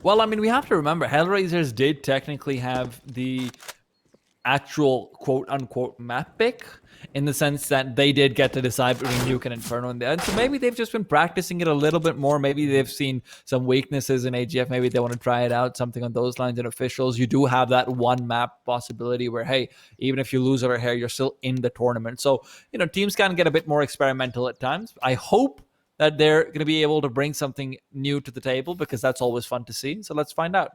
Well, I mean, we have to remember, Hellraisers did technically have the actual quote-unquote map pick, in the sense that they did get to decide between Nuke and Inferno in the end. So maybe they've just been practicing it a little bit more. Maybe they've seen some weaknesses in AGF. Maybe they want to try it out, something on those lines. In officials, you do have that one map possibility where, hey, even if you lose over here, you're still in the tournament. So, teams can get a bit more experimental at times. I hope that they're going to be able to bring something new to the table, because that's always fun to see. So let's find out.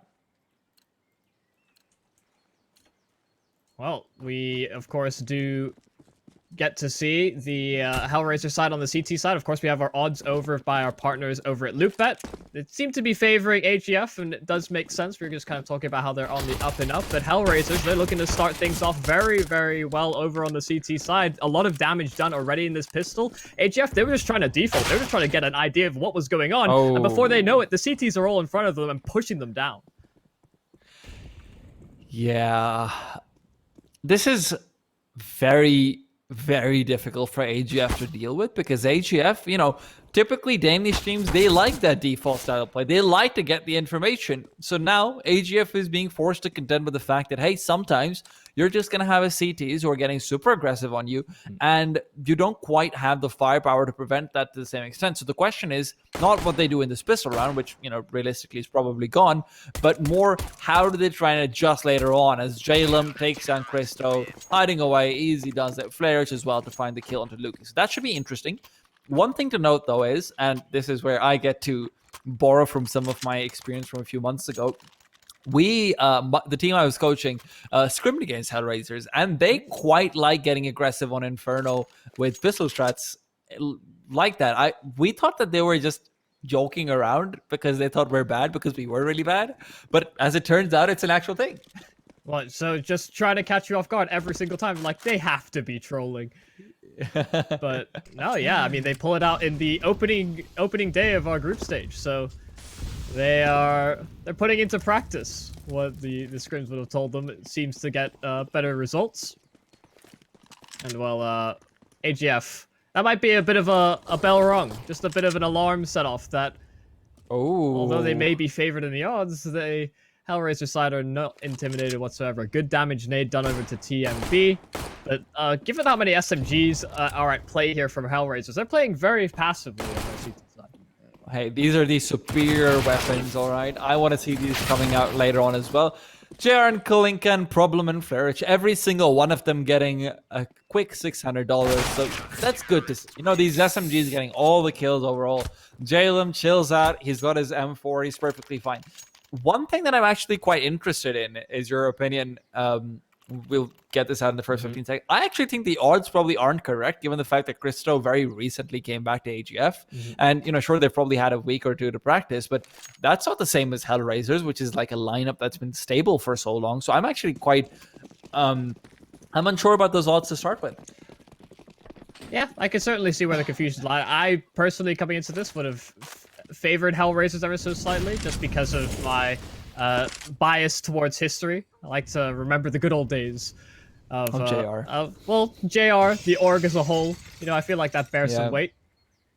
Well, we, of course, do get to see the Hellraiser side on the CT side. Of course, we have our odds over by our partners over at LoopBet. It seemed to be favoring AGF, and it does make sense. We're just kind of talking about how they're on the up and up. But Hellraisers, they're looking to start things off very, very well over on the CT side. A lot of damage done already in this pistol. AGF, they were just trying to default. They were just trying to get an idea of what was going on. Oh. And before they know it, the CTs are all in front of them and pushing them down. Yeah. This is very, very difficult for AGF to deal with, because AGF, typically Danish teams, they like that default style play. They like to get the information. So now AGF is being forced to contend with the fact that, hey, sometimes you're just going to have a CTs who are getting super aggressive on you, and you don't quite have the firepower to prevent that to the same extent. So the question is not what they do in this pistol round, which, realistically is probably gone, but more how do they try and adjust later on as Jalem takes down Christo, hiding away, easy does that, Flares as well to find the kill onto Luki. So that should be interesting. One thing to note, though, is, and this is where I get to borrow from some of my experience from a few months ago, we, the team I was coaching, scrimmed against Hellraisers, and they quite like getting aggressive on Inferno with pistol strats like that. We thought that they were just joking around because they thought we're bad because we were really bad, but as it turns out, it's an actual thing. Well, so just trying to catch you off guard every single time, like, they have to be trolling. But no, yeah, I mean, they pull it out in the opening day of our group stage, so they're putting into practice what the scrims would have told them. It seems to get better results. And well, AGF, that might be a bit of a bell rung, just a bit of an alarm set off that although they may be favored in the odds, Hellraiser side are not intimidated whatsoever. Good damage nade done over to TMB. But given how many SMGs are at play here from Hellraisers, they're playing very passively on their CT side. Hey, these are the superior weapons, all right? I want to see these coming out later on as well. JR and Kalinka and Problem and Flarich, every single one of them getting a quick $600. So that's good to see. These SMGs getting all the kills overall. Jalem chills out. He's got his M4. He's perfectly fine. One thing that I'm actually quite interested in is your opinion. We'll get this out in the first 15 seconds. I actually think the odds probably aren't correct, given the fact that Christo very recently came back to AGF. And, sure, they've probably had a week or two to practice, but that's not the same as Hellraisers, which is like a lineup that's been stable for so long. So I'm actually quite... I'm unsure about those odds to start with. Yeah, I can certainly see where the confusion lies. I personally, coming into this, would have favored Hellraisers ever so slightly, just because of my bias towards history. I like to remember the good old days of JR. JR, the org as a whole. I feel like that bears some weight.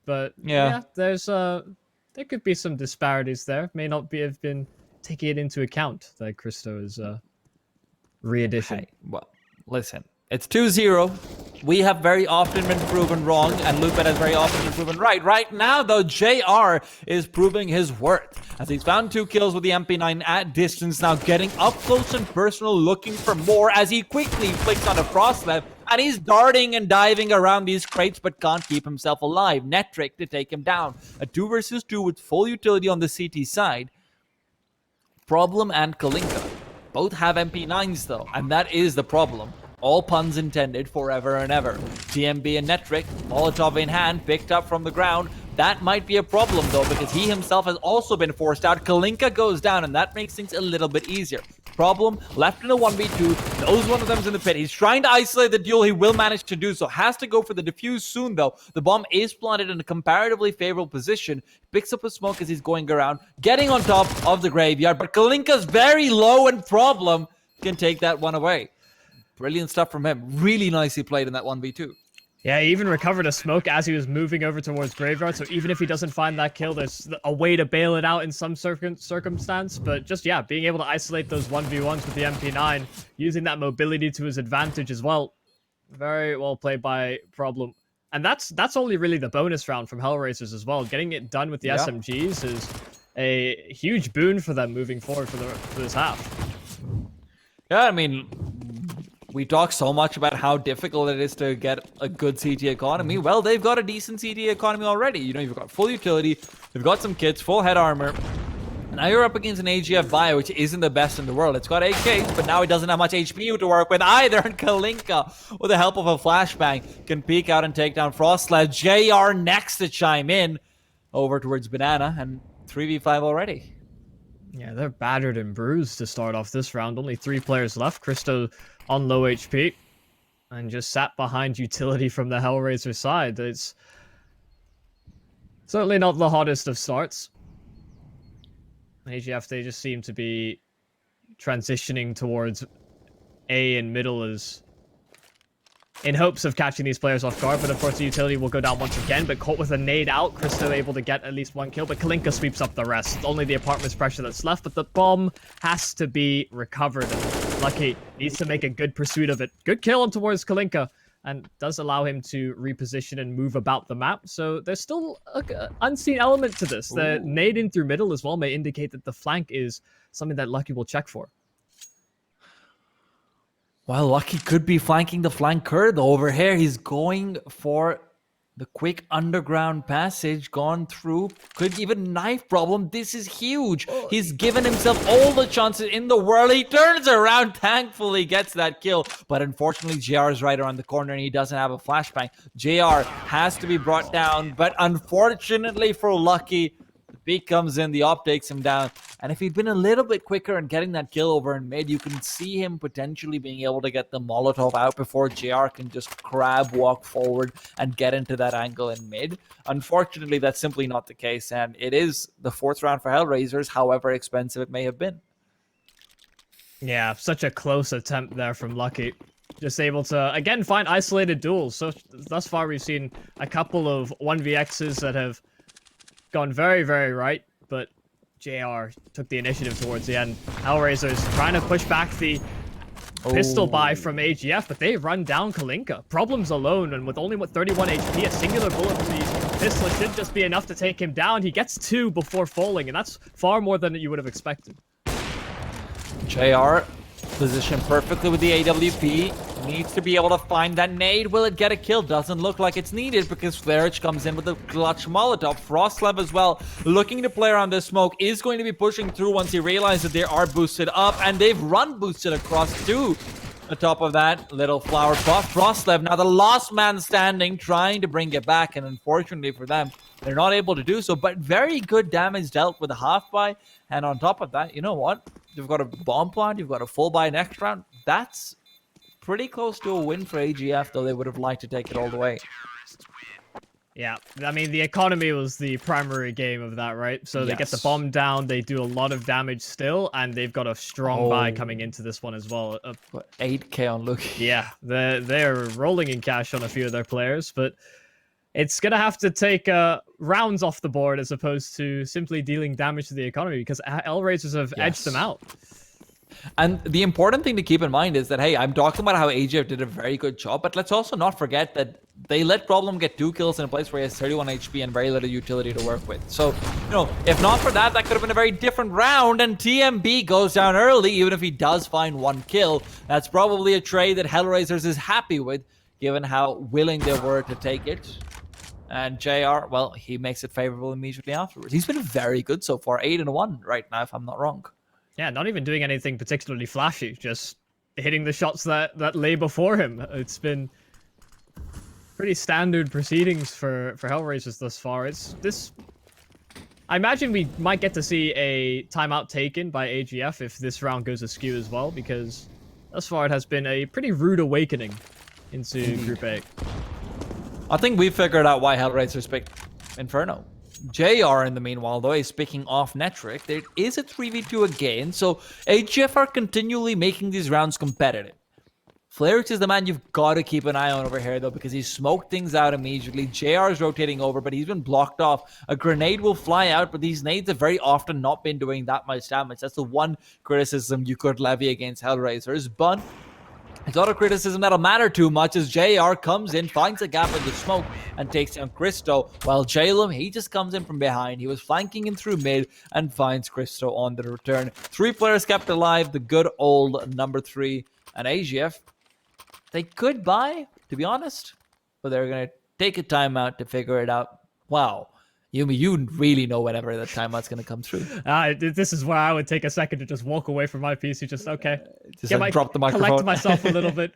But yeah, there's there could be some disparities there. May not have been taking it into account that Christo is re-edition. Hey, well, listen, it's 2-0. We have very often been proven wrong, and LoopBet has very often been proven right. Right now, though, JR is proving his worth, as he's found 2 kills with the MP9 at distance, now getting up close and personal, looking for more, as he quickly flicks on a frost left, and he's darting and diving around these crates, but can't keep himself alive. Netric to take him down. A 2 versus 2 with full utility on the CT side. Problem and Kalinka both have MP9s, though, and that is the problem. All puns intended, forever and ever. TMB and Netric, Molotov in hand, picked up from the ground. That might be a problem, though, because he himself has also been forced out. Kalinka goes down, and that makes things a little bit easier. Problem, left in a 1v2, knows one of them's in the pit. He's trying to isolate the duel. He will manage to do so. Has to go for the defuse soon, though. The bomb is planted in a comparatively favorable position. Picks up a smoke as he's going around, getting on top of the graveyard. But Kalinka's very low, and Problem can take that one away. Brilliant stuff from him. Really nicely played in that 1v2. Yeah, he even recovered a smoke as he was moving over towards Graveyard, so even if he doesn't find that kill, there's a way to bail it out in some circumstance. But just, yeah, being able to isolate those 1v1s with the MP9, using that mobility to his advantage as well. Very well played by Problem. And that's only really the bonus round from HELLRAISERS as well. Getting it done with the SMGs is a huge boon for them moving forward for this half. Yeah, I mean, we talk so much about how difficult it is to get a good CT economy. Well, they've got a decent CT economy already. You know, you've got full utility, you've got some kits, full head armor. Now you're up against an AGF bio, which isn't the best in the world. It's got AKs, but now it doesn't have much HP to work with either. And Kalinka, with the help of a flashbang, can peek out and take down Frostlet. JR next to chime in over towards Banana, and 3v5 already. Yeah, they're battered and bruised to start off this round. Only 3 players left. Christo on low HP and just sat behind utility from the HELLRAISER side. It's certainly not the hottest of starts. AGF, they just seem to be transitioning towards A and middle as in hopes of catching these players off guard, but of course the utility will go down once again, but caught with a nade out, Christo able to get at least 1 kill, but Kalinka sweeps up the rest. It's only the apartment's pressure that's left, but the bomb has to be recovered, and Lucky needs to make a good pursuit of it. Good kill towards Kalinka, and does allow him to reposition and move about the map, so there's still an unseen element to this. The nade in through middle as well may indicate that the flank is something that Lucky will check for. Well, Lucky could be flanking the flanker, though. Over here, he's going for the quick underground passage, gone through, could even knife Problem. This is huge. He's given himself all the chances in the world. He turns around, thankfully gets that kill, but unfortunately, JR is right around the corner and he doesn't have a flashbang. JR has to be brought down, but unfortunately for Lucky, the peek comes in, the op takes him down. And if he'd been a little bit quicker in getting that kill over in mid, you can see him potentially being able to get the Molotov out before JR can just crab walk forward and get into that angle in mid. Unfortunately, that's simply not the case, and it is the 4th round for HELLRAISERS, however expensive it may have been. Yeah, such a close attempt there from Lucky. Just able to, again, find isolated duels. So thus far, we've seen a couple of 1vx's that have gone very, very right, but JR took the initiative towards the end. HELLRAISERS trying to push back the pistol buy from AGF, but they run down Kalinka. Problems alone, and with only 31 HP, a singular bullet from the pistol should just be enough to take him down. He gets 2 before falling, and that's far more than you would have expected. JR positioned perfectly with the AWP. Needs to be able to find that nade. Will it get a kill? Doesn't look like it's needed because Flarich comes in with a clutch Molotov. Frostlev as well, looking to play around this smoke, is going to be pushing through once he realizes that they are boosted up, and they've run boosted across too. On top of that, little flower pot. Frostlev, now the last man standing, trying to bring it back, and unfortunately for them, they're not able to do so, but very good damage dealt with a half buy. And on top of that, you know what? You've got a bomb plant, you've got a full buy next round. That's pretty close to a win for AGF, though they would have liked to take it all the way. Yeah, I mean, the economy was the primary game of that, right? So they get the bomb down, they do a lot of damage still, and they've got a strong buy coming into this one as well. 8k on Lucky. Yeah, they're rolling in cash on a few of their players, but it's going to have to take rounds off the board as opposed to simply dealing damage to the economy, because HELLRAISERS have edged them out. And the important thing to keep in mind is that, hey, I'm talking about how AGF did a very good job, but let's also not forget that they let Problem get 2 kills in a place where he has 31 HP and very little utility to work with. So, you know, if not for that, that could have been a very different round, and TMB goes down early, even if he does find 1 kill. That's probably a trade that HELLRAISERS is happy with, given how willing they were to take it. And JR, well, he makes it favorable immediately afterwards. He's been very good so far, 8-1 right now, if I'm not wrong. Yeah, not even doing anything particularly flashy, just hitting the shots that lay before him. It's been pretty standard proceedings for HELLRAISERS thus far. I imagine we might get to see a timeout taken by AGF if this round goes askew as well, because thus far it has been a pretty rude awakening into Group A. I think we figured out why HELLRAISERS picked Inferno. JR, in the meanwhile, though, is picking off Netric. There is a 3v2 again, so AGF are continually making these rounds competitive. Flarex is the man you've got to keep an eye on over here, though, because he smoked things out immediately. JR is rotating over, but he's been blocked off. A grenade will fly out, but these nades have very often not been doing that much damage. That's the one criticism you could levy against HELLRAISERS, but it's not a criticism that'll matter too much as JR comes in, finds a gap in the smoke, and takes down Christo, while Jalem, he just comes in from behind. He was flanking in through mid and finds Christo on the return. 3 players kept alive, the good old number 3, and AGF. They could buy, to be honest, but they're going to take a timeout to figure it out. Wow. You really know whenever that timeout's going to come through. This is where I would take a second to just walk away from my PC. Just, okay. Just like drop the microphone. Collect myself a little bit.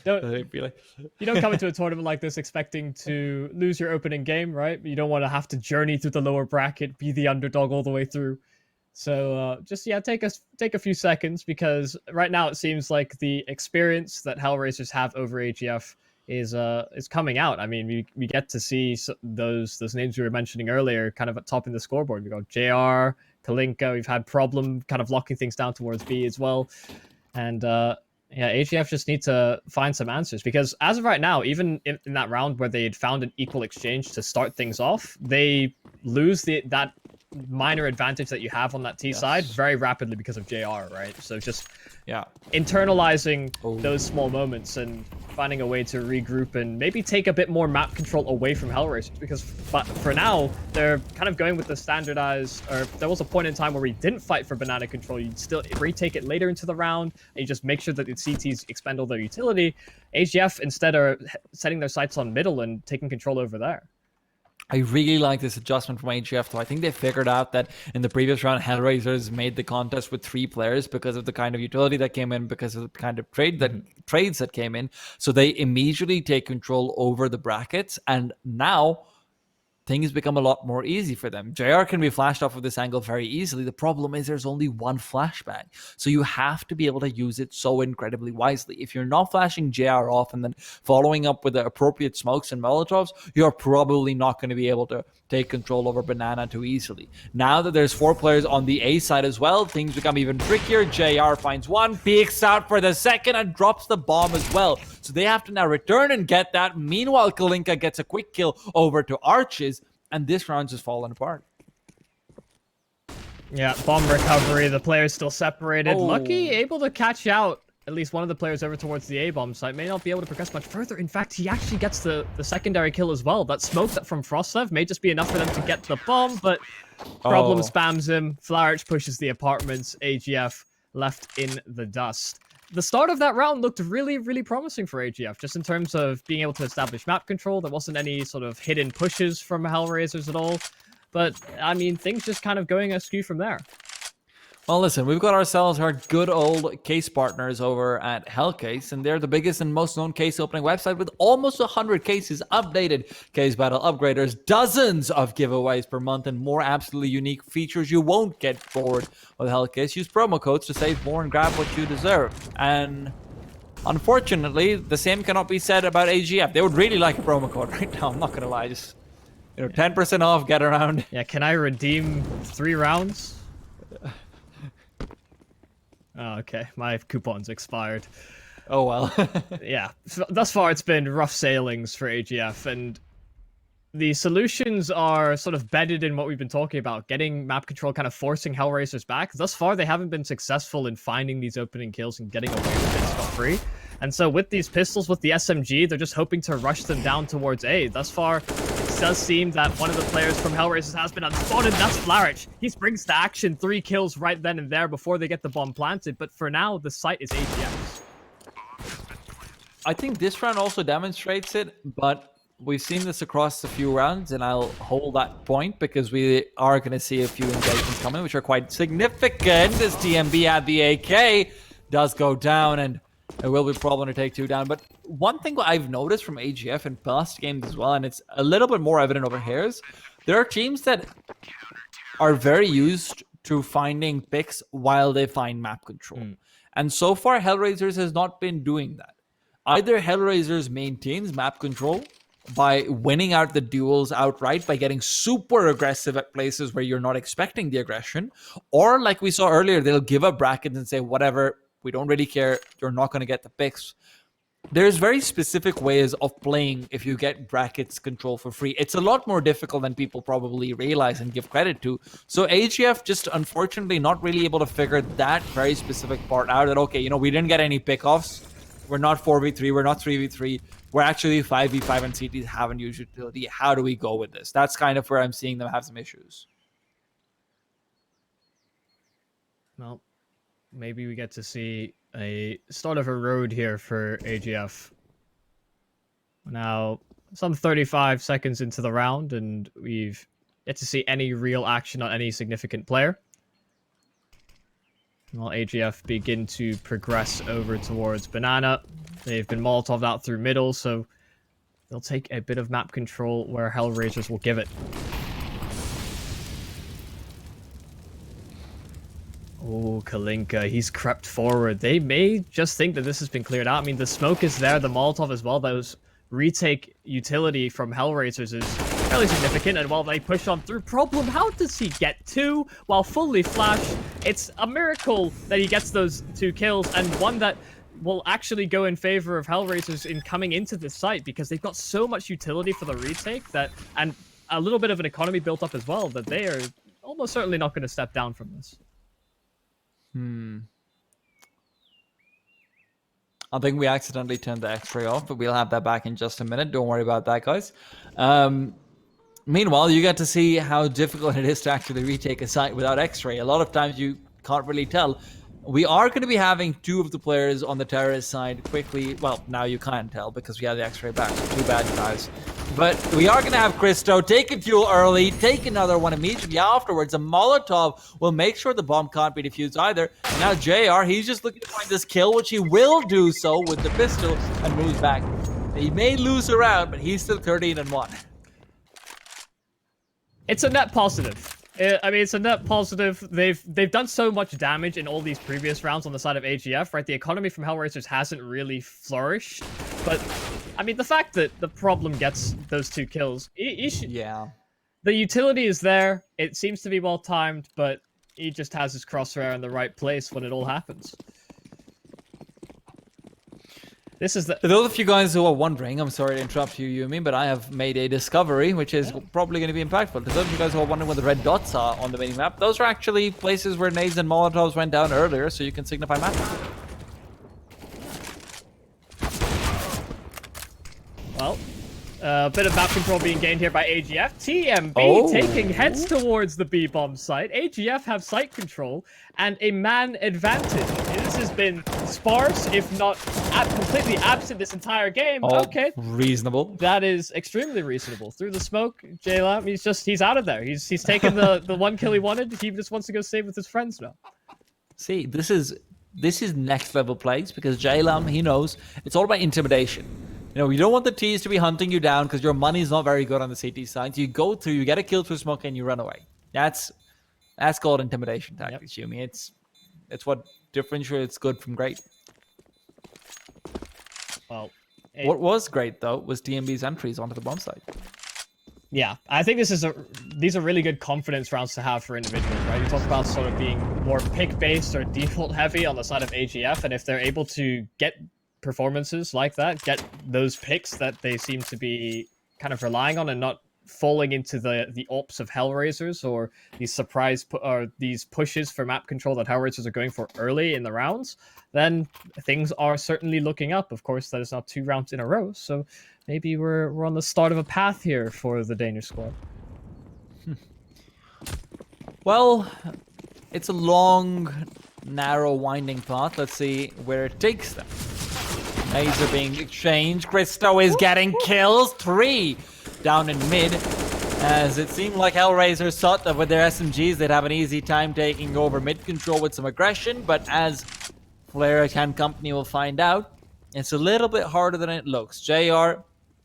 You don't come into a tournament like this expecting to lose your opening game, right? You don't want to have to journey through the lower bracket, be the underdog all the way through. So take a few seconds, because right now it seems like the experience that HELLRAISERS have over AGF is coming out. I mean, we get to see those names we were mentioning earlier kind of at top in the scoreboard. We got JR, Kalinka. We've had Problem kind of locking things down towards B as well, and AGF just need to find some answers, because as of right now, even in that round where they had found an equal exchange to start things off, they lose that minor advantage that you have on that T side very rapidly because of JR, right? So just internalizing those small moments and finding a way to regroup and maybe take a bit more map control away from HELLRAISERS, because for now they're kind of going with the standardized, or there was a point in time where we didn't fight for banana control, you'd still retake it later into the round and you just make sure that the CTs expend all their utility. AGF instead are setting their sights on middle and taking control over there. I really like this adjustment from AGF, though. I think they figured out that in the previous round, HELLRAISERS made the contest with 3 players because of the kind of utility that came in, because of the kind of trades that came in. So they immediately take control over the brackets, and now things become a lot more easy for them. JR can be flashed off of this angle very easily. The problem is there's only one flashbang, so you have to be able to use it so incredibly wisely. If you're not flashing JR off and then following up with the appropriate smokes and Molotovs, you're probably not going to be able to take control over banana too easily. Now that there's 4 players on the A side as well, things become even trickier. JR finds one, peeks out for the second, and drops the bomb as well. So they have to now return and get that. Meanwhile, Kalinka gets a quick kill over to Arches, and this round's just falling apart. Yeah, bomb recovery. The players still separated. Lucky able to catch out at least one of the players over towards the A-bomb site. May not be able to progress much further. In fact, he actually gets the secondary kill as well. That smoke from Frostlev may just be enough for them to get the bomb, but Problem spams him. Flarich pushes the apartments. AGF left in the dust. The start of that round looked really, really promising for AGF, just in terms of being able to establish map control. There wasn't any sort of hidden pushes from HELLRAISERS at all. But, I mean, things just kind of going askew from there. Well, listen, we've got ourselves our good old case partners over at Hellcase, and they're the biggest and most known case opening website with almost 100 cases, updated case battle upgraders, dozens of giveaways per month, and more absolutely unique features you won't get bored with Hellcase. Use promo codes to save more and grab what you deserve. And unfortunately, the same cannot be said about AGF. They would really like a promo code right now, I'm not going to lie. Just, 10% off, get around. Yeah, can I redeem 3 rounds? Oh, okay, my coupon's expired. Oh, well. Yeah, thus far it's been rough sailings for AGF, and the solutions are sort of bedded in what we've been talking about, getting map control, kind of forcing HELLRAISERS back. Thus far, they haven't been successful in finding these opening kills and getting away with it scot-free. And so with these pistols, with the SMG, they're just hoping to rush them down towards A. Thus far, it does seem that one of the players from HELLRAISERS has been unspotted. That's Flarich. He springs to action, 3 kills right then and there before they get the bomb planted. But for now, the site is AGF's. I think this round also demonstrates it, but we've seen this across a few rounds, and I'll hold that point because we are going to see a few engagements coming, which are quite significant. As TMB at the AK does go down, and it will be a problem to take 2 down. But one thing I've noticed from AGF in past games as well, and it's a little bit more evident over here, is there are teams that are very used to finding picks while they find map control. And so far, HELLRAISERS has not been doing that. Either HELLRAISERS maintains map control by winning out the duels outright, by getting super aggressive at places where you're not expecting the aggression, or like we saw earlier, they'll give up brackets and say, whatever, We don't really care. You're not going to get the picks. There's very specific ways of playing if you get brackets control for free. It's a lot more difficult than people probably realize and give credit to. So AGF just unfortunately not really able to figure that very specific part out, that, okay, we didn't get any pickoffs. We're not 4v3. We're not 3v3. We're actually 5v5 and CTs haven't used utility. How do we go with this? That's kind of where I'm seeing them have some issues. Well, maybe we get to see a start of a road here for AGF. Now, some 35 seconds into the round, and we've yet to see any real action on any significant player. While AGF begin to progress over towards Banana, they've been Molotov'd out through middle, so they'll take a bit of map control where HELLRAISERS will give it. Oh, Kalinka, he's crept forward. They may just think that this has been cleared out. I mean, the smoke is there, the Molotov as well. Those retake utility from HELLRAISERS is fairly significant, and while they push on through, problem, how does he get 2 while fully flashed? It's a miracle that he gets those 2 kills, and one that will actually go in favor of HELLRAISERS in coming into this site, because they've got so much utility for the retake that, and a little bit of an economy built up as well, that they are almost certainly not going to step down from this. I think we accidentally turned the X-ray off, but we'll have that back in just a minute. Don't worry about that, guys. Meanwhile, you get to see how difficult it is to actually retake a site without X-ray. A lot of times you can't really tell. We are going to be having 2 of the players on the terrorist side quickly. Well, now you can't tell because we have the X-ray back. So too bad, guys. But we are going to have Christo take a fuel early, take another one immediately afterwards. A Molotov will make sure the bomb can't be defused either. Now JR, he's just looking to find this kill, which he will do so with the pistol, and moves back. He may lose a round, but he's still 13-1. It's a net positive. I mean, it's a net positive. They've done so much damage in all these previous rounds on the side of AGF, right? The economy from HELLRAISERS hasn't really flourished, but I mean, the fact that the problem gets those 2 kills, Yeah. The utility is there. It seems to be well timed, but he just has his crosshair in the right place when it all happens. This is the... For those of you guys who are wondering, I'm sorry to interrupt you, Yumi, but I have made a discovery, which is probably going to be impactful. For those of you guys who are wondering what the red dots are on the minimap, those are actually places where nades and molotovs went down earlier, so you can signify map. Well, a bit of map control being gained here by AGF. TMB taking heads towards the B-bomb site. AGF have site control and a man advantage. This has been sparse, if not completely absent this entire game. Okay. Reasonable. That is extremely reasonable. Through the smoke, JLam, he's out of there. He's taken the 1 kill he wanted. He just wants to go save with his friends now. See, this is next level plays, because JLam, he knows it's all about intimidation. You don't want the T's to be hunting you down because your money's not very good on the CT side. So you go through, you get a kill through smoke, and you run away. That's called intimidation tactics, Yumi. It's what differentiates good from great. Well, what was great though was TMB's entries onto the bomb site. Yeah, I think these are really good confidence rounds to have for individuals, right? You talk about sort of being more pick-based or default-heavy on the side of AGF, and if they're able to get performances like that, get those picks that they seem to be kind of relying on and not falling into the ops of HELLRAISERS or these these pushes for map control that HELLRAISERS are going for early in the rounds, then things are certainly looking up. Of course, that is not 2 rounds in a row, so maybe we're on the start of a path here for the Danish squad. Well, it's a long, narrow, winding path. Let's see where it takes them. Nades are being exchanged. Christo is getting kills. 3 down in mid. As it seemed like HELLRAISERS thought that with their SMGs they'd have an easy time taking over mid control with some aggression. But as Flare and company will find out, it's a little bit harder than it looks. JR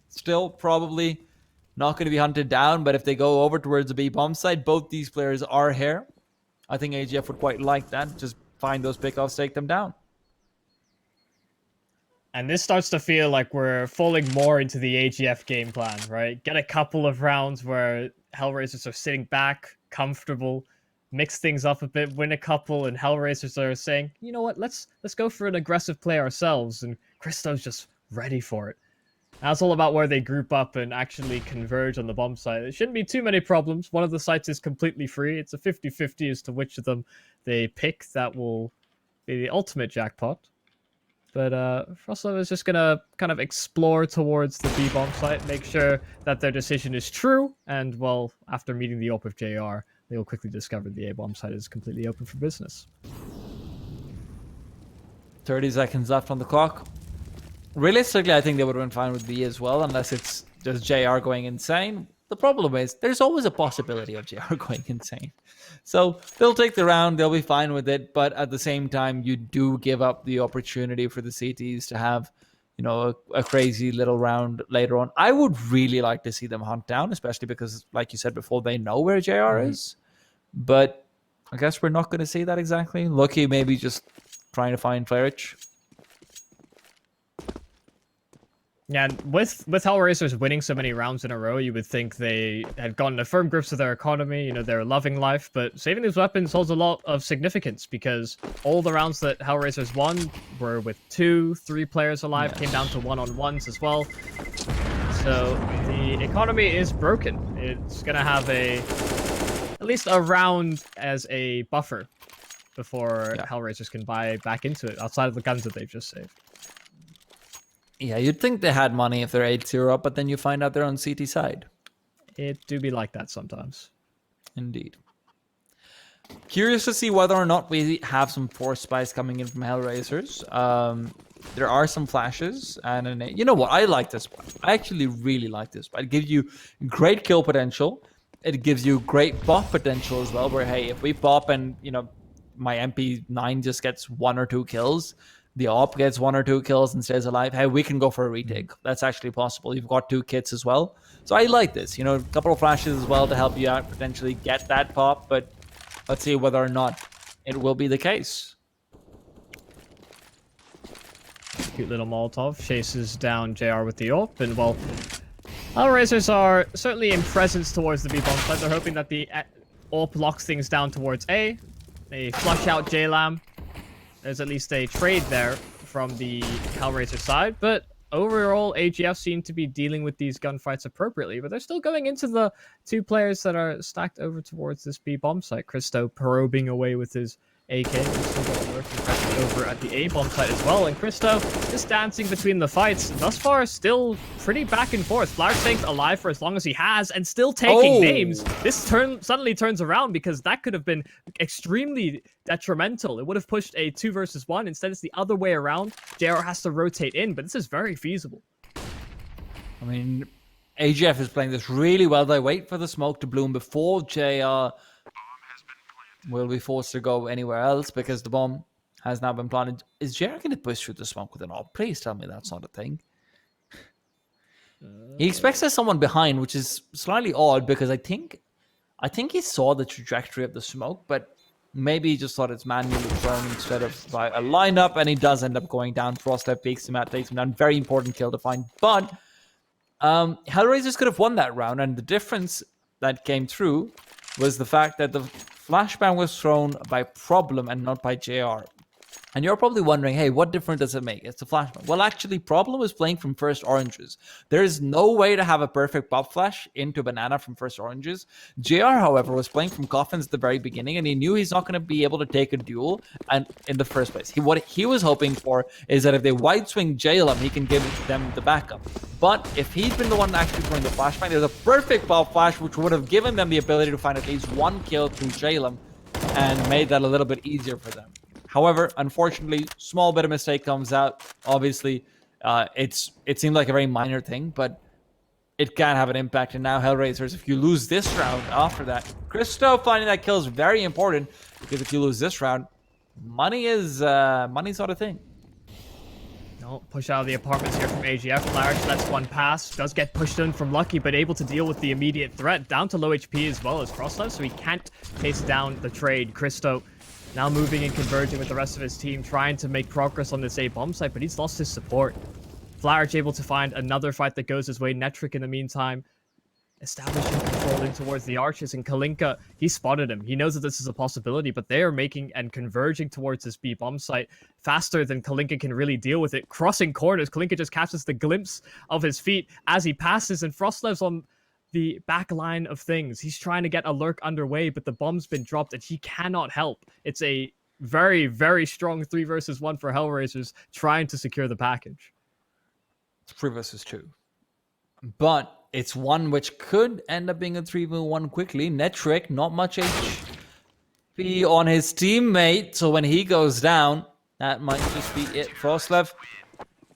still probably not going to be hunted down. But if they go over towards the B bomb side, both these players are here. I think AGF would quite like that. Just find those pickoffs, take them down. And this starts to feel like we're falling more into the AGF game plan, right? Get a couple of rounds where HELLRAISERS are sitting back, comfortable, mix things up a bit, win a couple, and Hellraisers are saying, you know what, let's go for an aggressive play ourselves, and Christo's just ready for it. That's all about where they group up and actually converge on the bomb site. There shouldn't be too many problems. One of the sites is completely free. It's a 50-50 as to which of them they pick. That will be the ultimate jackpot. But Frostlow is just going to kind of explore towards the B-bomb site, make sure that their decision is true, and, well, after meeting the AWP of JR, they will quickly discover the A-bomb site is completely open for business. 30 seconds left on the clock. Realistically, I think they would have been fine with B as well, unless it's just JR going insane. The problem is, there's always a possibility of JR going insane. So they'll take the round, they'll be fine with it, but at the same time, you do give up the opportunity for the CTs to have, you know, a crazy little round later on. I would really like to see them hunt down, especially because, like you said before, they know where JR is. But I guess we're not going to see that exactly. Lucky maybe just trying to find Flarich. Yeah, and with Hellraisers winning so many rounds in a row, you would think they had gotten to firm grips with their economy, you know, they're loving life, but saving these weapons holds a lot of significance because all the rounds that Hellraisers won were with 2-3 players alive, came down to one-on-ones as well. So the economy is broken. It's gonna have at least a round as a buffer before Hellraisers can buy back into it, outside of the guns that they've just saved. Yeah, you'd think they had money if they're 8-0 up, but then you find out they're on CT side. It do be like that sometimes. Indeed. Curious to see whether or not we have some force spice coming in from Hellraisers. There are some flashes, and you know what? I like this one. I actually really like this one. It gives you great kill potential. It gives you great buff potential as well, where, hey, if we pop and, you know, my MP9 just gets 1 or 2 kills, the AWP gets 1 or 2 kills and stays alive, hey, we can go for a retake. That's actually possible. You've got 2 kits as well. So I like this. You know, a couple of flashes as well to help you out, potentially get that pop, but let's see whether or not it will be the case. Cute little Molotov chases down JR with the AWP, and, well, Hellraisers are certainly in presence towards the B-bomb side. They're hoping that the AWP locks things down towards A. They flush out JLAM. There's at least a trade there from the Hellraiser side, but overall, AGF seem to be dealing with these gunfights appropriately, but they're still going into the 2 players that are stacked over towards this B-bomb site. Christo probing away with his AK. We've still got work impression over at the A-bomb site as well, and Christo just dancing between the fights. Thus far, still pretty back and forth. Flower Saint's alive for as long as he has, and still taking names. This suddenly turns around, because that could have been extremely detrimental. It would have pushed a 2 versus 1. Instead, it's the other way around. JR has to rotate in, but this is very feasible. I mean, AGF is playing this really well. They wait for the smoke to bloom before JR will be forced to go anywhere else because the bomb has now been planted. Is JR going to push through the smoke with an AWP? Please tell me that's not a thing. He expects there's someone behind, which is slightly odd because I think he saw the trajectory of the smoke, but maybe he just thought it's manually thrown instead of by a lineup, and he does end up going down. Frostep takes him out, takes him down. Very important kill to find, but Hellraisers could have won that round, and the difference that came through was the fact that the flashbang was thrown by Problem and not by JR. And you're probably wondering, hey, what difference does it make? It's a flashbang. Well, actually, Problem is playing from first oranges. There is no way to have a perfect pop flash into banana from first oranges. JR, however, was playing from coffins at the very beginning, and he knew he's not going to be able to take a duel and in the first place. What he was hoping for is that if they wide swing JLM, he can give them the backup. But if he'd been the one actually throwing the flashbang, there's a perfect pop flash, which would have given them the ability to find at least 1 kill through JLM and made that a little bit easier for them. However, unfortunately, small bit of mistake comes out. Obviously, it seemed like a very minor thing, but it can have an impact. And now Hellraisers, if you lose this round after that, Christo finding that kill is very important, because if you lose this round, money's not a thing. No, push out of the apartments here from AGF. Flarich lets one pass, does get pushed in from Lucky, but able to deal with the immediate threat. Down to low HP as well as Frostlife, so he can't chase down the trade. Christo now moving and converging with the rest of his team, trying to make progress on this A-bomb site, but he's lost his support. Flarich able to find another fight that goes his way. Netric in the meantime establishing control in towards the arches, and Kalinka, he spotted him. He knows that this is a possibility, but they are making and converging towards this B bomb site faster than Kalinka can really deal with it. Crossing corners, Kalinka just catches the glimpse of his feet as he passes, and Frostlev's on the back line of things. He's trying to get a lurk underway, but the bomb's been dropped and he cannot help. It's a very, very strong 3 versus 1 for Hellraisers trying to secure the package. 3 versus 2. But it's one which could end up being a 3v1 quickly. Netric, not much HP on his teammate, so when he goes down, that might just be it. Frostlev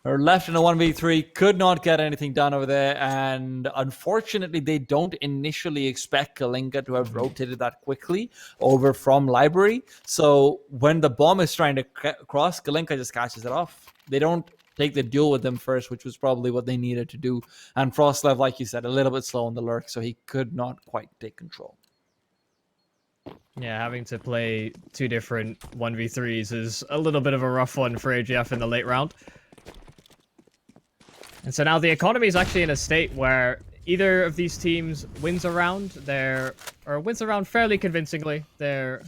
are left in a 1v3, could not get anything done over there, and unfortunately they don't initially expect Kalinka to have rotated that quickly over from Library. So when the bomb is trying to cross, Kalinka just catches it off. They don't take the duel with them first, which was probably what they needed to do. And Frostlev, like you said, a little bit slow on the lurk, so he could not quite take control. Yeah, having to play 2 different 1v3s is a little bit of a rough one for AGF in the late round. And so now the economy is actually in a state where either of these teams wins a round, wins a round fairly convincingly. They're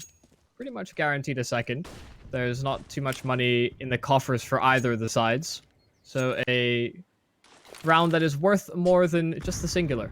pretty much guaranteed a second. There's not too much money in the coffers for either of the sides. So a round that is worth more than just the singular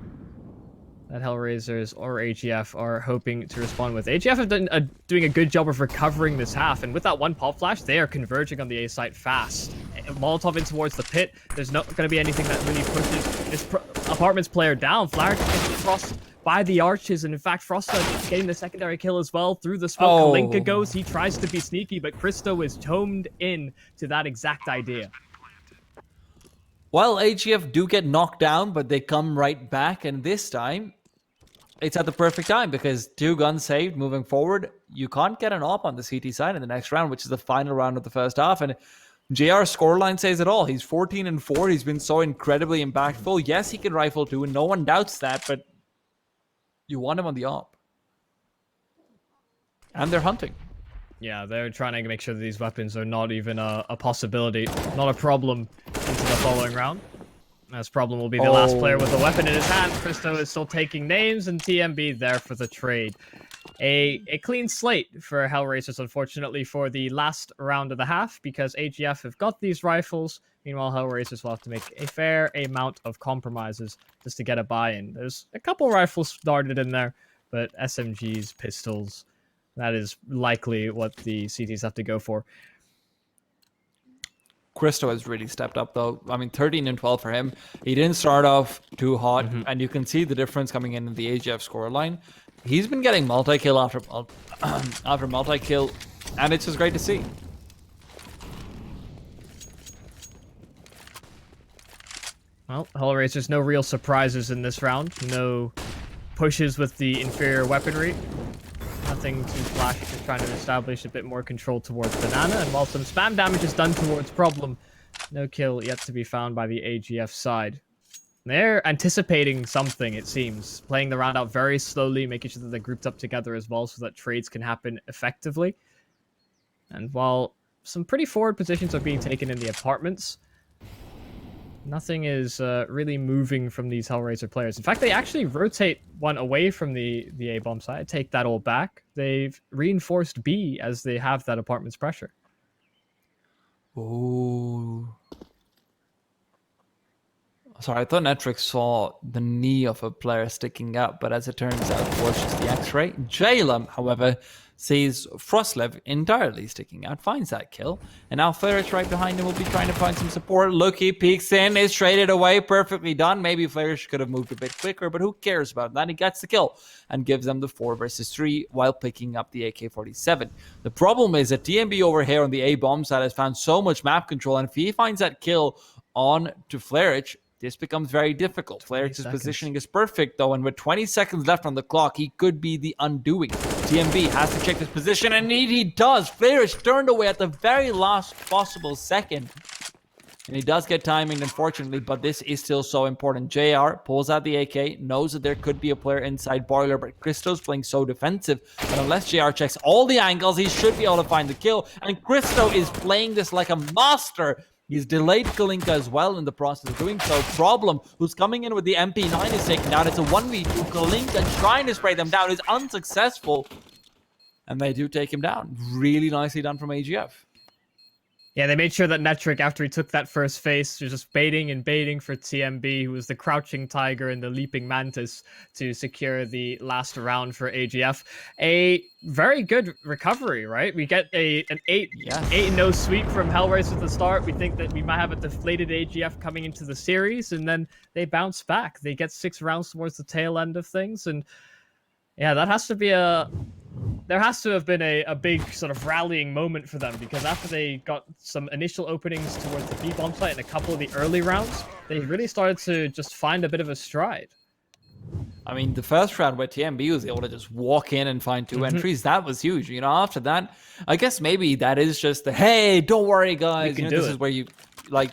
that Hellraisers or AGF are hoping to respond with. AGF have done doing a good job of recovering this half, and with that one pop flash, they are converging on the A site fast. Molotov in towards the pit. There's not going to be anything that really pushes this apartments player down. Flower gets crossed by the arches, and in fact, Frostlev getting the secondary kill as well through the smoke. Kalinka goes, he tries to be sneaky, but Christo is homed in to that exact idea. Well, AGF do get knocked down, but they come right back, and this time, it's at the perfect time because 2 guns saved moving forward. You can't get an op on the CT side in the next round, which is the final round of the first half, and JR's scoreline says it all. He's 14-4. He's been so incredibly impactful. Yes, he can rifle too, and no one doubts that, but you want him on the op. And they're hunting. Yeah, they're trying to make sure that these weapons are not even a possibility, not a problem into the following round. This problem will be the last player with a weapon in his hand. Christo is still taking names, and TMB there for the trade. A clean slate for Hellraisers, unfortunately, for the last round of the half, because AGF have got these rifles. Meanwhile, Hellraisers will have to make a fair amount of compromises just to get a buy-in. There's a couple rifles darted in there, but SMGs, pistols, that is likely what the CTs have to go for. Christo has really stepped up, though. I mean, 13-12 for him. He didn't start off too hot, and you can see the difference coming in the AGF scoreline. He's been getting multi-kill after multi-kill, and it's just great to see. Well, Hellraisers, no real surprises in this round. No pushes with the inferior weaponry. Nothing too flashy, just trying to establish a bit more control towards Banana, and while some spam damage is done towards Problem, no kill yet to be found by the AGF side. They're anticipating something, it seems. Playing the round out very slowly, making sure that they're grouped up together as well so that trades can happen effectively. And while some pretty forward positions are being taken in the apartments, nothing is really moving from these Hellraiser players. In fact, they actually rotate one away from the A-bomb side. Take that all back. They've reinforced B as they have that apartment's pressure. Ooh. Sorry, I thought Netric saw the knee of a player sticking out, but as it turns out, it was just the X-ray. Jalem, however, sees Frostlev entirely sticking out, finds that kill, and now Flairich right behind him will be trying to find some support. Look, he peeks in, is traded away, perfectly done. Maybe Flairich could have moved a bit quicker, but who cares about that? He gets the kill and gives them the 4 versus 3 while picking up the AK-47. The problem is that TMB over here on the A-bomb side has found so much map control, and if he finds that kill on to Flairich, this becomes very difficult. Flairich's positioning is perfect, though, and with 20 seconds left on the clock, he could be the undoing. TMB has to check his position, and indeed he does. Flairich turned away at the very last possible second. And he does get timing, unfortunately, but this is still so important. JR pulls out the AK, knows that there could be a player inside Boiler, but Christo's playing so defensive that unless JR checks all the angles, he should be able to find the kill. And Christo is playing this like a master. He's delayed Kalinka as well in the process of doing so. Problem, who's coming in with the MP9 is taken down. It's a 1v2. Kalinka trying to spray them down is unsuccessful. And they do take him down. Really nicely done from AGF. Yeah, they made sure that Netric, after he took that first face, was just baiting and baiting for TMB, who was the crouching tiger and the leaping mantis, to secure the last round for AGF. A very good recovery, right? We get an 8-0 sweep from HELLRAISERS at the start. We think that we might have a deflated AGF coming into the series, and then they bounce back. They get 6 rounds towards the tail end of things, and yeah, that has to be there has to have been a big sort of rallying moment for them, because after they got some initial openings towards the B bomb site in a couple of the early rounds, they really started to just find a bit of a stride. I mean, the first round where TMB was able to just walk in and find 2 entries, that was huge. You know, after that, I guess maybe that is just the, hey, don't worry, guys. You know, this is where you, like,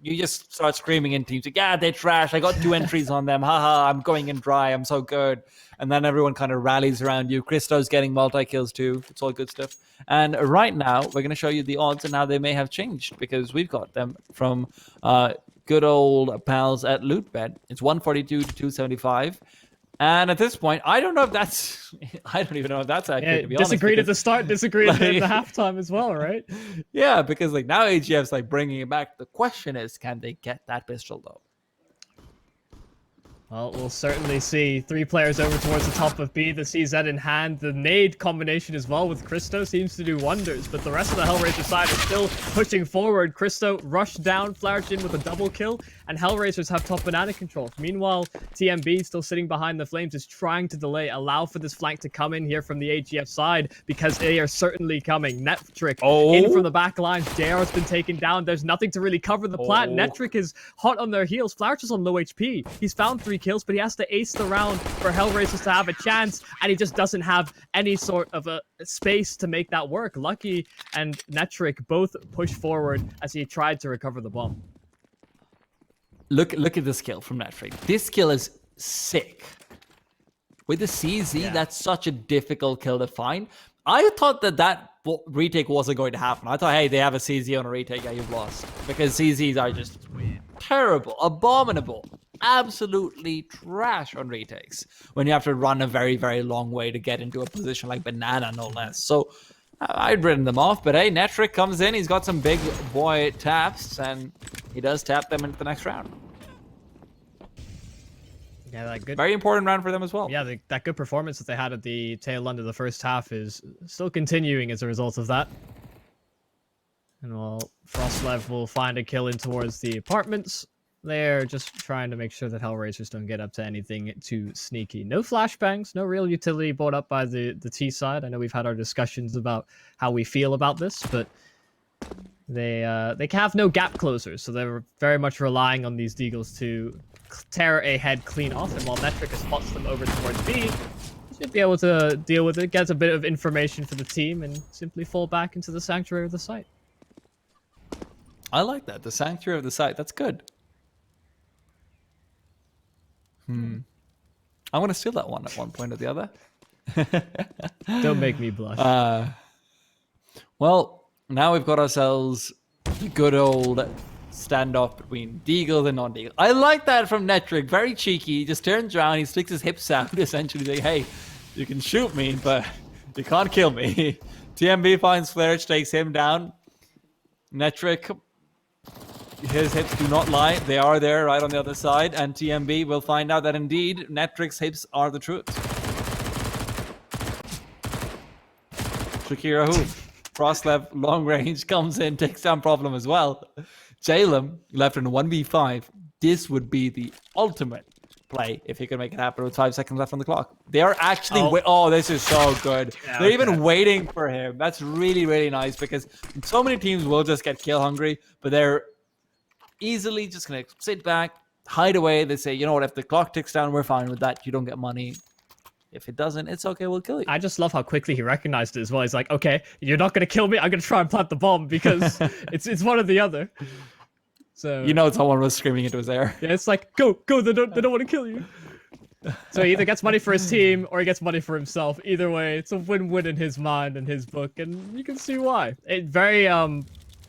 you just start screaming in teams, like, yeah, they're trash. I got 2 entries on them. Haha, I'm going in dry. I'm so good. And then everyone kind of rallies around you. Christo's getting multi-kills too. It's all good stuff. And right now, we're going to show you the odds and how they may have changed, because we've got them from good old pals at LootBet. It's 142 to 275. And at this point, I don't know if that's... I don't even know if that's accurate, to be honest. Disagreed at the start, disagreed at the halftime as well, right? Yeah, because like now AGF's like bringing it back. The question is, can they get that pistol though? Well, we'll certainly see. 3 players over towards the top of B, the CZ in hand. The nade combination as well with Christo seems to do wonders, but the rest of the HELLRAISER side is still pushing forward. Christo rushed down, flourished in with a double kill, and HELLRAISERS have top banana control. Meanwhile, TMB, still sitting behind the flames, is trying to delay, allow for this flank to come in here from the AGF side, because they are certainly coming. Netric in from the back line. JR has been taken down. There's nothing to really cover the plat. Netric is hot on their heels. Flourish is on low HP. He's found 3 kills, but he has to ace the round for HELLRAISERS to have a chance, and he just doesn't have any sort of a space to make that work. Lucky and Netric both push forward as he tried to recover the bomb. Look at this kill from Netric. This kill is sick. With the CZ, that's such a difficult kill to find. I thought that retake wasn't going to happen. I thought, hey, they have a CZ on a retake, yeah, you've lost. Because CZs are just terrible, abominable, absolutely trash on retakes when you have to run a very, very long way to get into a position like banana, no less. So I'd written them off, but hey, Netric comes in. He's got some big boy taps, and he does tap them into the next round. Yeah, that good. Very important round for them as well. Yeah, that good performance that they had at the tail end of the first half is still continuing as a result of that. And while Frostlev will find a kill in towards the apartments, they're just trying to make sure that HELLRAISERS don't get up to anything too sneaky. No flashbangs, no real utility brought up by the T side. I know we've had our discussions about how we feel about this, but they have no gap closers, so they're very much relying on these deagles to tear a head clean off. And while Netric spots them over towards B, should be able to deal with it, get a bit of information for the team, and simply fall back into the sanctuary of the site. I like that. The sanctuary of the site. That's good. I want to steal that one at one point or the other. Don't make me blush. Well, now we've got ourselves the good old standoff between deagles and non-deagles. I like that from Netric. Very cheeky. He just turns around. He sticks his hips out, essentially saying, hey, you can shoot me, but you can't kill me. TMB finds Flourish, takes him down. Netric, his hips do not lie. They are there right on the other side. And TMB will find out that indeed Netric's hips are the truth. Shakira who? Frostlev, long range, comes in, takes down Problem as well. Jalem left in 1v5. This would be the ultimate play if he could make it happen with 5 seconds left on the clock. They are actually... Oh, this is so good. Yeah, they're even waiting for him. That's really, really nice, because so many teams will just get kill hungry, but they're easily just going to sit back, hide away. They say, you know what, if the clock ticks down, we're fine with that. You don't get money. If it doesn't, it's okay, we'll kill you. I just love how quickly he recognized it as well. He's like, okay, you're not going to kill me. I'm going to try and plant the bomb, because it's one or the other. So you know someone was screaming into his ear. Yeah, it's like, go, they don't want to kill you. So he either gets money for his team or he gets money for himself. Either way, it's a win-win in his mind and his book, and you can see why. It very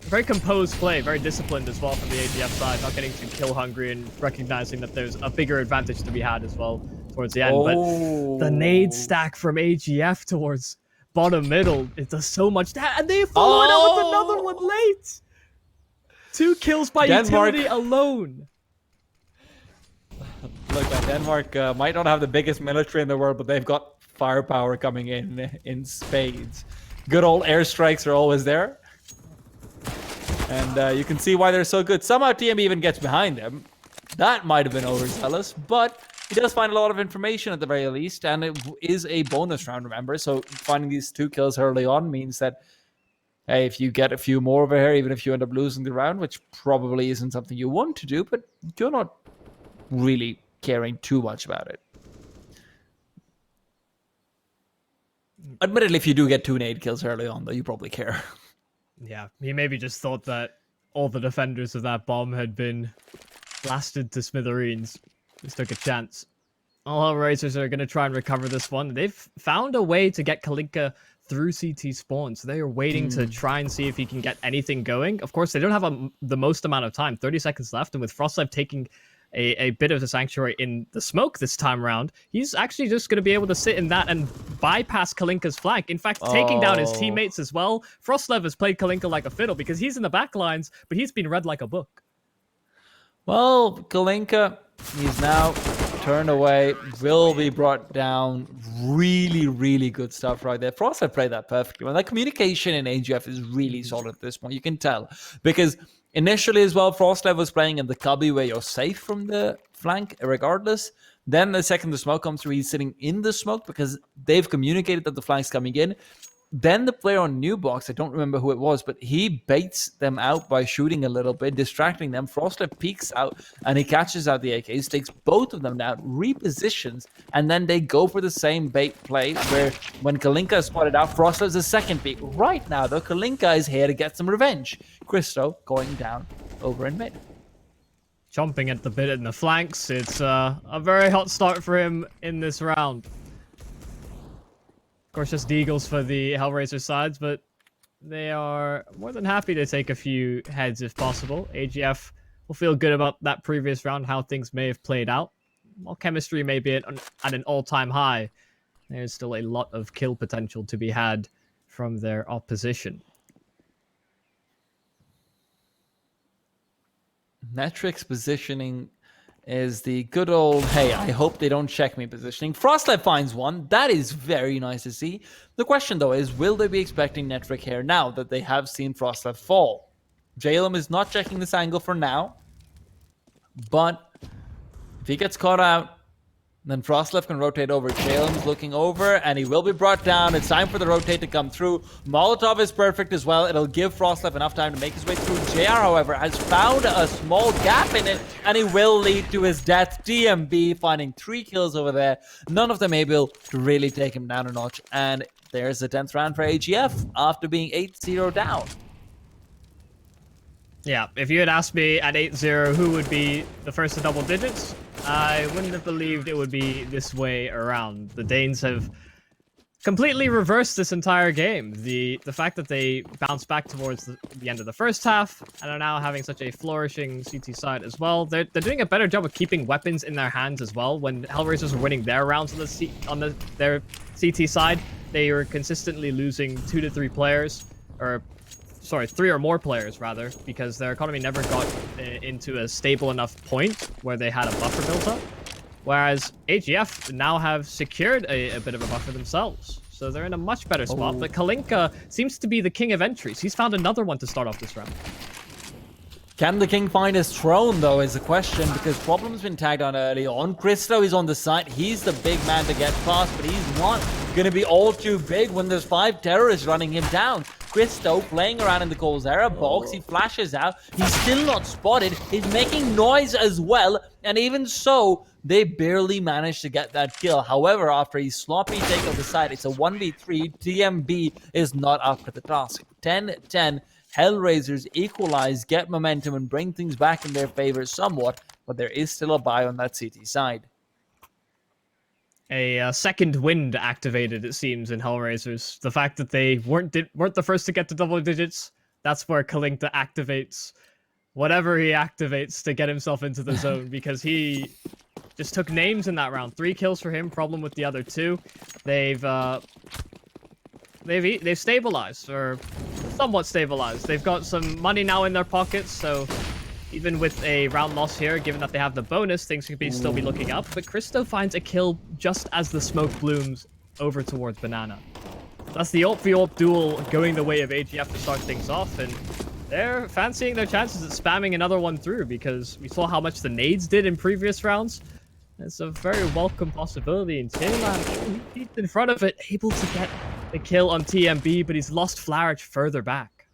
very composed play, very disciplined as well from the AGF side, not getting too kill hungry and recognizing that there's a bigger advantage to be had as well towards the end. But the nade stack from AGF towards bottom middle, it does so much damage, and they follow it up with another one late. 2 kills by Denmark. utility alone. Look, Denmark might not have the biggest military in the world, but they've got firepower coming in spades. Good old airstrikes are always there. And you can see why they're so good. Somehow TM even gets behind them. That might have been overzealous, but he does find a lot of information at the very least, and it is a bonus round, remember? So finding these 2 kills early on means that, hey, if you get a few more over here, even if you end up losing the round, which probably isn't something you want to do, but you're not really caring too much about it. Admittedly, if you do get 2 nade kills early on, though, you probably care. Yeah, he maybe just thought that all the defenders of that bomb had been blasted to smithereens. Just took a chance. All HELLRAISERS are going to try and recover this one. They've found a way to get Kalinka through CT spawn, so they are waiting to try and see if he can get anything going. Of course, they don't have the most amount of time, 30 seconds left, and with Frostlife taking a bit of the sanctuary in the smoke this time around, he's actually just going to be able to sit in that and bypass Kalinka's flank. In fact, taking down his teammates as well. Frostlev has played Kalinka like a fiddle because he's in the back lines, but he's been read like a book. Well, Kalinka, he's now turned away, will be brought down. Really, really good stuff right there. Frostlev played that perfectly. Well, that communication in AGF is really solid at this point. You can tell. Because initially as well, Frostlev was playing in the cubby where you're safe from the flank regardless. Then the second the smoke comes through, he's sitting in the smoke because they've communicated that the flank's coming in. Then the player on new box, I don't remember who it was, but he baits them out by shooting a little bit, distracting them. Frostlev peeks out and he catches out the AKs, takes both of them down, repositions, and then they go for the same bait play where when Kalinka is spotted out, Frostlev's a second peek. Right now, though, Kalinka is here to get some revenge. Christo going down over in mid. Chomping at the bit in the flanks. It's a very hot start for him in this round. Of course, just Deagles for the HELLRAISER sides, but they are more than happy to take a few heads if possible. AGF will feel good about that previous round, how things may have played out. While chemistry may be at an all-time high, there's still a lot of kill potential to be had from their opposition. Metrics positioning is the good old, hey, I hope they don't check me positioning. Frostlight finds one. That is very nice to see. The question, though, is will they be expecting Netric here now that they have seen Frostlight fall? Jalem is not checking this angle for now. But if he gets caught out, then Frostlight can rotate over. Jalem's looking over, and he will be brought down. It's time for the rotate to come through. Molotov is perfect as well. It'll give Frostlight enough time to make his way through. JR, however, has found a small gap in it, and he will lead to his death. DMB finding 3 kills over there. None of them able to really take him down a notch. And there's the 10th round for AGF after being 8-0 down. Yeah, if you had asked me at 8-0 who would be the first to double digits, I wouldn't have believed it would be this way around. The Danes have completely reversed this entire game. The fact that they bounced back towards the end of the first half and are now having such a flourishing CT side as well. They're doing a better job of keeping weapons in their hands as well. When HELLRAISERS were winning their rounds on their CT side, they were consistently losing 2 to 3 players, or sorry, 3 or more players rather, because their economy never got into a stable enough point where they had a buffer built up. Whereas AGF now have secured a bit of a buffer themselves. So they're in a much better spot. But Kalinka seems to be the king of entries. He's found another one to start off this round. Can the king find his throne, though, is the question, because Problem's been tagged on early on. Christo is on the side. He's the big man to get past, but he's not going to be all too big when there's 5 terrorists running him down. Christo playing around in the Colzera box. He flashes out. He's still not spotted. He's making noise as well, and even so, they barely managed to get that kill. However, after a sloppy take of the side, it's a 1v3. TMB is not up to the task. 10-10. HELLRAISERS equalize, get momentum, and bring things back in their favor somewhat, but there is still a buy on that CT side. A second wind activated, it seems, in HELLRAISERS. The fact that they weren't the first to get to double digits that's where Kalinka activates whatever he activates to get himself into the zone, because he just took names in that round. 3 kills for him. Problem with the other 2. They've stabilized, or somewhat stabilized. They've got some money now in their pockets, so even with a round loss here, given that they have the bonus, things could still be looking up. But Christo finds a kill just as the smoke blooms over towards Banana. That's the ult v ult duel going the way of AGF to start things off, and they're fancying their chances at spamming another one through, because we saw how much the nades did in previous rounds. It's a very welcome possibility, and Taylor, he's in front of it, able to get the kill on TMB, but he's lost Flarage further back.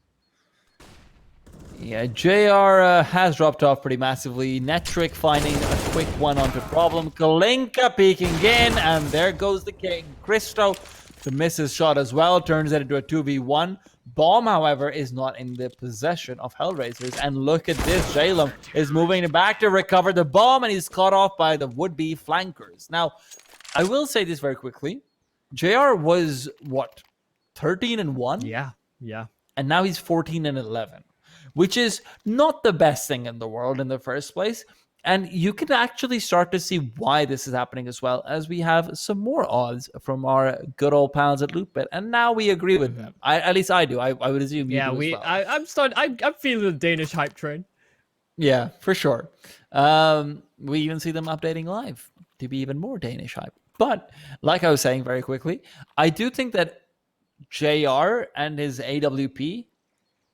Yeah, JR has dropped off pretty massively. Netric finding a quick one onto Problem. Kalinka peeking in, and there goes the king. Christo to miss his shot as well, turns it into a 2v1. Bomb, however, is not in the possession of Hellraisers. And look at this, Jalem is moving back to recover the bomb, and he's caught off by the would-be flankers. Now, I will say this very quickly. JR was, what, 13-1? Yeah. And now he's 14-11. Which is not the best thing in the world in the first place. And you can actually start to see why this is happening as well, as we have some more odds from our good old pals at Loopbit. And now we agree with them. At least I do. I would assume you do as well. I'm feeling the Danish hype train. Yeah, for sure. We even see them updating live to be even more Danish hype. But like I was saying very quickly, I do think that JR and his AWP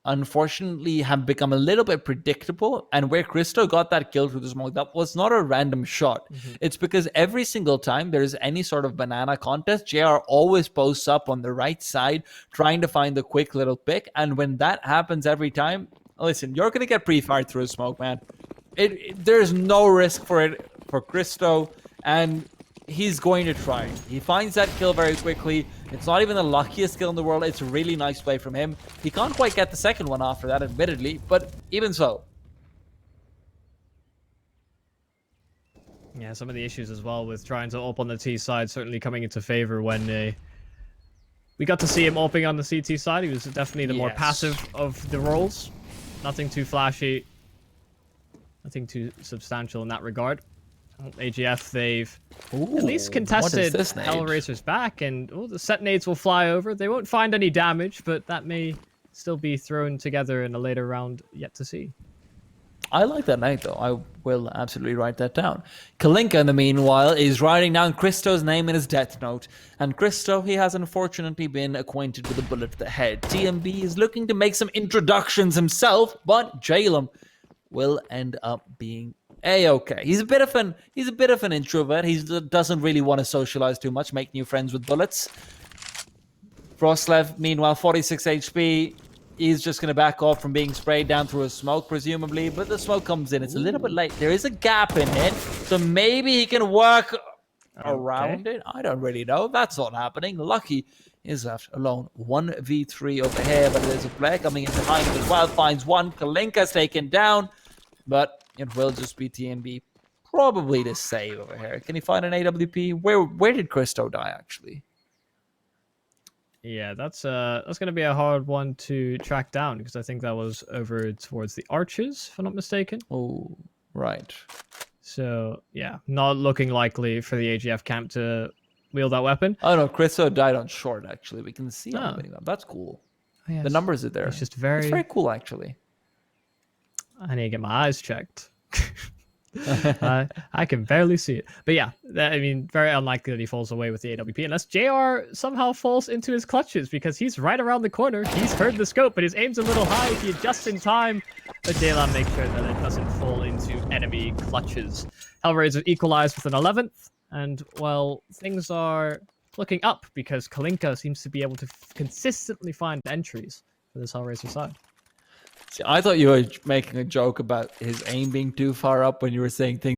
unfortunately have become a little bit predictable, and where Christo got that kill through the smoke, that was not a random shot. It's because every single time there's any sort of banana contest, JR always posts up on the right side trying to find the quick little pick, and when that happens every time, listen, you're gonna get pre-fired through a smoke, man. There's no risk for it for Christo, and he's going to try. He finds that kill very quickly. It's not even the luckiest kill in the world. It's a really nice play from him. He can't quite get the second one after that, admittedly, but even so. Yeah, some of the issues as well with trying to AWP on the T side certainly coming into favor when we got to see him AWPing on the CT side. He was definitely the more passive of the roles. Nothing too flashy. Nothing too substantial in that regard. AGF, they've at least contested Hellraiser's back, and the set nades will fly over. They won't find any damage, but that may still be thrown together in a later round, yet to see. I like that nade, though. I will absolutely write that down. Kalinka, in the meanwhile, is writing down Christo's name in his death note. And Christo, he has unfortunately been acquainted with a bullet to the head. TMB is looking to make some introductions himself, but Jalem will end up being A-okay. He's a bit of an introvert. He doesn't really want to socialize too much, make new friends with bullets. Frostlev, meanwhile, 46 HP. He's just going to back off from being sprayed down through a smoke, presumably. But the smoke comes in. It's a little bit late. There is a gap in it. So maybe he can work around it. I don't really know. That's not happening. Lucky is left alone. 1v3 over here. But there's a player coming in behind him as well. Finds one. Kalinka's taken down. But it will just be TNB. Probably to save over here. Can he find an AWP? Where did Christo die, actually? Yeah, that's gonna be a hard one to track down, because I think that was over towards the arches, if I'm not mistaken. Oh, right. So yeah, not looking likely for the AGF camp to wield that weapon. Oh no, Christo died on short. Actually, we can see him winning them. That's cool. Yes. The numbers are there. It's just it's very cool, actually. I need to get my eyes checked. I can barely see it. But yeah, I mean, very unlikely that he falls away with the AWP, unless JR somehow falls into his clutches, because he's right around the corner. He's heard the scope, but his aim's a little high. He adjusts in time, but Daylan makes sure that it doesn't fall into enemy clutches. Hellraiser equalized with an 11th, and, well, things are looking up, because Kalinka seems to be able to consistently find entries for this Hellraiser side. See, I thought you were making a joke about his aim being too far up when you were saying things